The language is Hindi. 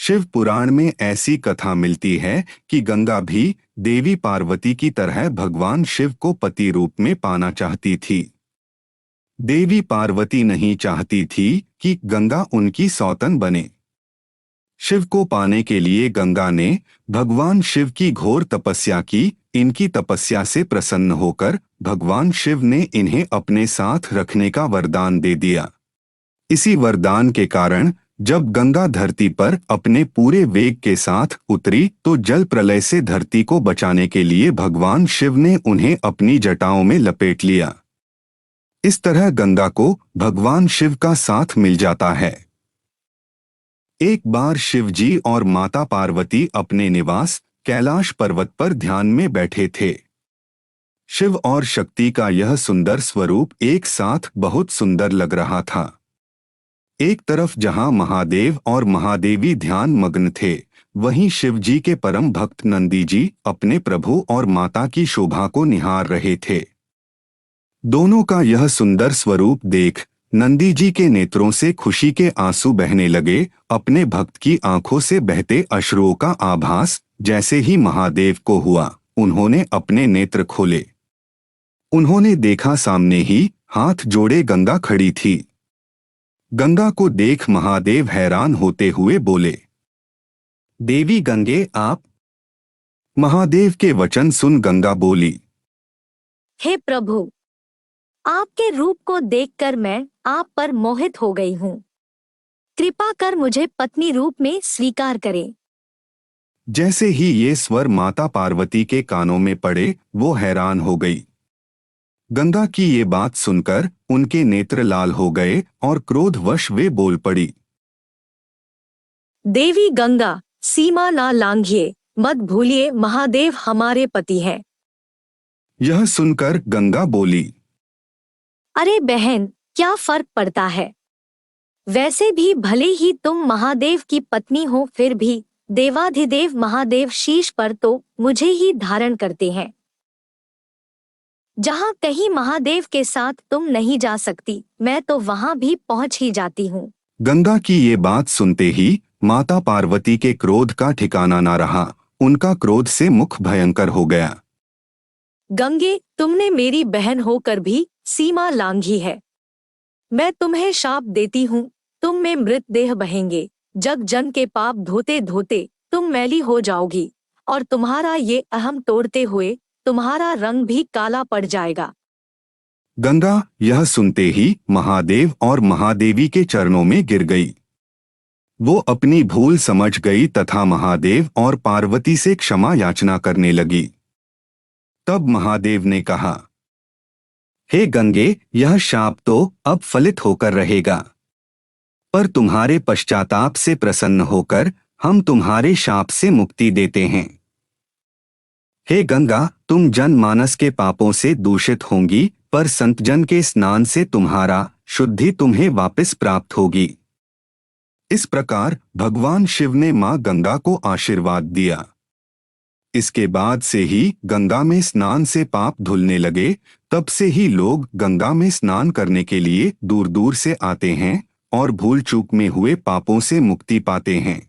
शिव पुराण में ऐसी कथा मिलती है कि गंगा भी देवी पार्वती की तरह भगवान शिव को पति रूप में पाना चाहती थी। देवी पार्वती नहीं चाहती थी कि गंगा उनकी सौतन बने। शिव को पाने के लिए गंगा ने भगवान शिव की घोर तपस्या की। इनकी तपस्या से प्रसन्न होकर भगवान शिव ने इन्हें अपने साथ रखने का वरदान दे दिया। इसी वरदान के कारण जब गंगा धरती पर अपने पूरे वेग के साथ उतरी तो जल प्रलय से धरती को बचाने के लिए भगवान शिव ने उन्हें अपनी जटाओं में लपेट लिया। इस तरह गंगा को भगवान शिव का साथ मिल जाता है। एक बार शिवजी और माता पार्वती अपने निवास कैलाश पर्वत पर ध्यान में बैठे थे। शिव और शक्ति का यह सुंदर स्वरूप एक साथ बहुत सुंदर लग रहा था। एक तरफ जहां महादेव और महादेवी ध्यान मग्न थे, वहीं शिवजी के परम भक्त नंदी जी अपने प्रभु और माता की शोभा को निहार रहे थे। दोनों का यह सुंदर स्वरूप देख नंदी जी के नेत्रों से खुशी के आंसू बहने लगे। अपने भक्त की आंखों से बहते अश्रुओं का आभास जैसे ही महादेव को हुआ, उन्होंने अपने नेत्र खोले। उन्होंने देखा सामने ही हाथ जोड़े गंगा खड़ी थी। गंगा को देख महादेव हैरान होते हुए बोले, देवी गंगे आप? महादेव के वचन सुन गंगा बोली, हे प्रभु, आपके रूप को देखकर मैं आप पर मोहित हो गई हूँ। कृपा कर मुझे पत्नी रूप में स्वीकार करें। जैसे ही ये स्वर माता पार्वती के कानों में पड़े, वो हैरान हो गई। गंगा की ये बात सुनकर उनके नेत्र लाल हो गए और क्रोधवश वे बोल पड़ी, देवी गंगा, सीमा ना लांघिए, मत भूलिए महादेव हमारे पति हैं। यह सुनकर गंगा बोली, अरे बहन, क्या फर्क पड़ता है? वैसे भी भले ही तुम महादेव की पत्नी हो, फिर भी देवाधिदेव महादेव शीश पर तो मुझे ही धारण करते हैं। जहाँ कहीं महादेव के साथ तुम नहीं जा सकती, मैं तो वहाँ भी पहुँच ही जाती हूँ। गंगा की ये बात सुनते ही माता पार्वती के क्रोध का ठिकाना न रहा। उनका क्रोध से मुख भयंकर हो गया। गंगे, तुमने मेरी बहन होकर भी सीमा लांघी है। मैं तुम्हें शाप देती हूँ, तुम में मृत देह बहेंगे। जग जन के पाप धोते धोते तुम मैली हो जाओगी और तुम्हारा ये अहम तोड़ते हुए तुम्हारा रंग भी काला पड़ जाएगा। गंगा यह सुनते ही महादेव और महादेवी के चरणों में गिर गई। वो अपनी भूल समझ गई तथा महादेव और पार्वती से क्षमा याचना करने लगी। तब महादेव ने कहा, हे गंगे, यह शाप तो अब फलित होकर रहेगा, पर तुम्हारे पश्चाताप से प्रसन्न होकर हम तुम्हारे शाप से मुक्ति देते हैं। हे गंगा, तुम जनमानस के पापों से दूषित होंगी, पर संतजन के स्नान से तुम्हारा शुद्धि तुम्हें वापस प्राप्त होगी। इस प्रकार भगवान शिव ने मां गंगा को आशीर्वाद दिया। इसके बाद से ही गंगा में स्नान से पाप धुलने लगे। तब से ही लोग गंगा में स्नान करने के लिए दूर दूर से आते हैं और भूल चूक में हुए पापों से मुक्ति पाते हैं।